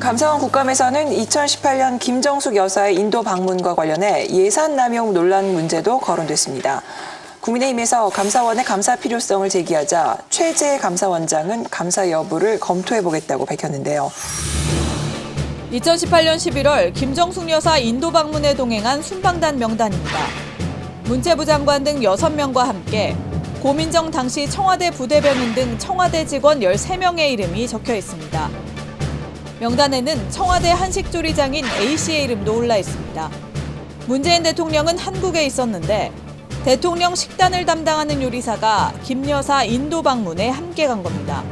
감사원 국감에서는 2018년 김정숙 여사의 인도 방문과 관련해 예산 남용 논란 문제도 거론됐습니다. 국민의힘에서 감사원의 감사 필요성을 제기하자 최재 감사원장은 감사 여부를 검토해보겠다고 밝혔는데요. 2018년 11월 김정숙 여사 인도 방문에 동행한 순방단 명단입니다. 문체부 장관 등 6명과 함께 고민정 당시 청와대 부대변인 등 청와대 직원 13명의 이름이 적혀 있습니다. 명단에는 청와대 한식조리장인 A씨의 이름도 올라 있습니다. 문재인 대통령은 한국에 있었는데 대통령 식단을 담당하는 요리사가 김 여사 인도 방문에 함께 간 겁니다.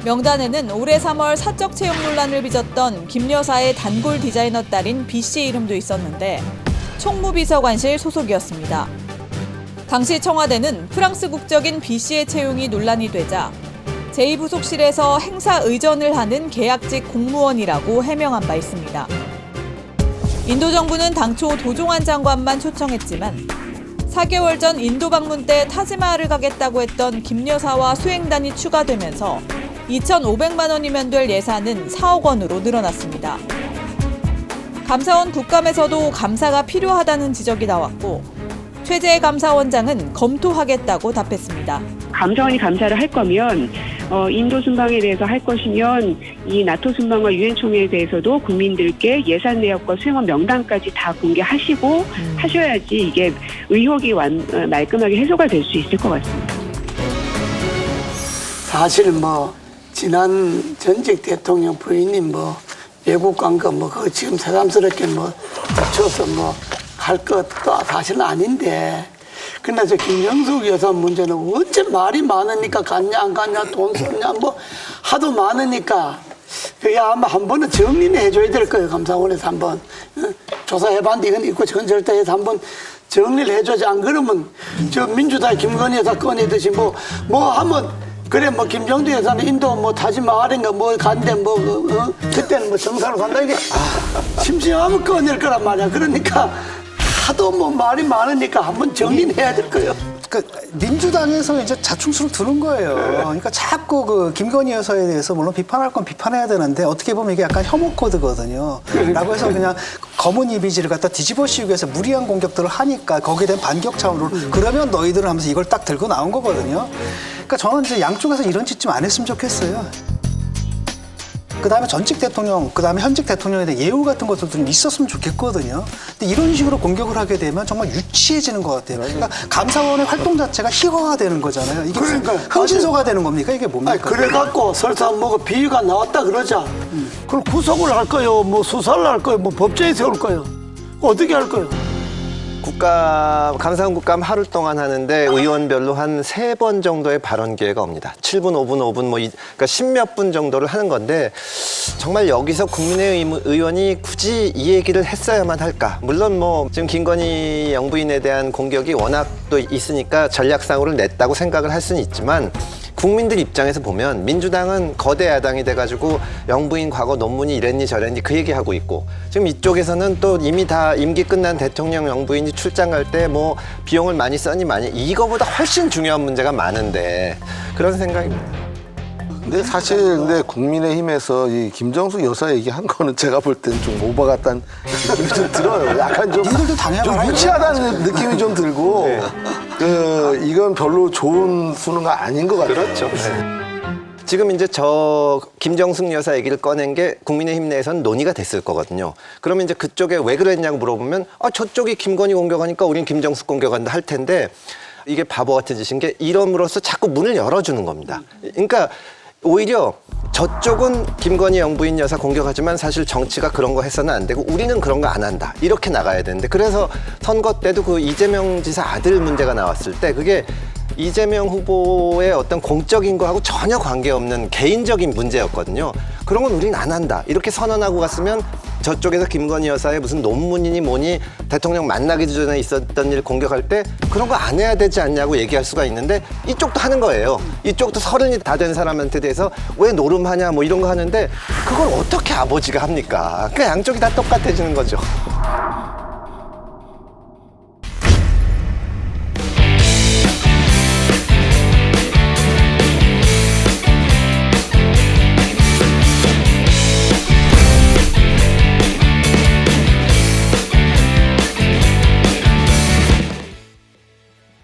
명단에는 올해 3월 사적 채용 논란을 빚었던 김 여사의 단골 디자이너 딸인 B씨 이름도 있었는데 총무비서관실 소속이었습니다. 당시 청와대는 프랑스 국적인 B씨의 채용이 논란이 되자 제2부속실에서 행사 의전을 하는 계약직 공무원이라고 해명한 바 있습니다. 인도 정부는 당초 도종환 장관만 초청했지만 4개월 전 인도 방문 때 타지마할을 가겠다고 했던 김 여사와 수행단이 추가되면서 2,500만 원이면 될 예산은 4억 원으로 늘어났습니다. 감사원 국감에서도 감사가 필요하다는 지적이 나왔고 최재 감사원장은 검토하겠다고 답했습니다. 감사원이 감사를 할 거면 인도 순방에 대해서 할 것이면 이 나토 순방과 유엔 총회에 대해서도 국민들께 예산 내역과 수행원 명단까지 다 공개하시고 하셔야지 이게 의혹이 말끔하게 해소가 될 수 있을 것 같습니다. 사실 지난 전직 대통령 부인님 외국 관계 그거 지금 새삼스럽게 붙여서 할 것도 사실은 아닌데. 근데 저 김정숙 여사 문제는 어째 말이 많으니까 갔냐 안 갔냐 돈 썼냐 하도 많으니까 그게 아마 한 번은 정리는 해줘야 될 거예요. 감사원에서 한번 조사해봤는데 이건 있고 전 절대해서 한번 정리를 해줘야지. 안 그러면 저 민주당 김건희 여사 꺼내듯이 하면 그래 김정숙 여사는 인도 타지마할인가 간대 그때는 정상으로 간다 이게 심심하면 꺼낼 거란 말이야. 그러니까 하도 말이 많으니까 한번 정리는 해야 될 거예요. 그러니까 민주당에서 이제 자충수를 두는 거예요. 그러니까 자꾸 김건희 여사에 대해서 물론 비판할 건 비판해야 되는데 어떻게 보면 이게 약간 혐오 코드거든요. 라고 해서 그냥 검은 이미지를 갖다 뒤집어 씌우기 위해서 무리한 공격들을 하니까 거기에 대한 반격 차원으로 그러면 너희들은 하면서 이걸 딱 들고 나온 거거든요. 그러니까 저는 이제 양쪽에서 이런 짓 좀 안 했으면 좋겠어요. 그다음에 전직 대통령, 그다음에 현직 대통령에 대한 예우 같은 것들도 좀 있었으면 좋겠거든요. 근데 이런 식으로 공격을 하게 되면 정말 유치해지는 것 같아요. 그러니까 감사원의 활동 자체가 희화화 되는 거잖아요. 이게 흥진소가 되는 겁니까? 이게 뭡니까? 그래갖고 설사 비위가 나왔다 그러자. 그럼 구속을 할 거예요? 수사를 할 거예요? 법정에 세울 거예요? 어떻게 할 거예요? 감사원 국감 하루 동안 하는데 의원별로 한 3번 정도의 발언 기회가 옵니다. 7분, 5분, 5분, 그러니까 10몇 분 정도를 하는 건데 정말 여기서 국민의힘 의원이 굳이 이 얘기를 했어야만 할까? 물론 지금 김건희 영부인에 대한 공격이 워낙 또 있으니까 전략상으로 냈다고 생각을 할 수는 있지만 국민들 입장에서 보면 민주당은 거대 야당이 돼가지고 영부인 과거 논문이 이랬니 저랬니 그 얘기하고 있고 지금 이쪽에서는 또 이미 다 임기 끝난 대통령 영부인이 출장 갈 때 비용을 많이 썼니 이거보다 훨씬 중요한 문제가 많은데 그런 생각입니다. 근데 사실 국민의힘에서 이 김정숙 여사 얘기한 거는 제가 볼 땐 좀 오버 같다는 느낌이 좀 들어요. 약간 좀 유치하다는 느낌이 좀 들고 이건 별로 좋은 수능가 아닌 것 같아요. 그렇죠. 네. 지금 이제 김정숙 여사 얘기를 꺼낸 게 국민의힘 내에서는 논의가 됐을 거거든요. 그러면 이제 그쪽에 왜 그랬냐고 물어보면 저쪽이 김건희 공격하니까 우린 김정숙 공격한다 할 텐데 이게 바보 같은 짓인 게 이름으로써 자꾸 문을 열어주는 겁니다. 그러니까 오히려 저쪽은 김건희 영부인 여사 공격하지만 사실 정치가 그런 거 해서는 안 되고 우리는 그런 거 안 한다. 이렇게 나가야 되는데 그래서 선거 때도 그 이재명 지사 아들 문제가 나왔을 때 그게 이재명 후보의 어떤 공적인 거하고 전혀 관계없는 개인적인 문제였거든요. 그런 건 우리는 안 한다. 이렇게 선언하고 갔으면 저쪽에서 김건희 여사의 무슨 논문이니 뭐니 대통령 만나기 전에 있었던 일 공격할 때 그런 거 안 해야 되지 않냐고 얘기할 수가 있는데 이쪽도 하는 거예요. 이쪽도 30이 다 된 사람한테 대해서 왜 노름하냐 이런 거 하는데 그걸 어떻게 아버지가 합니까? 그러니까 양쪽이 다 똑같아지는 거죠.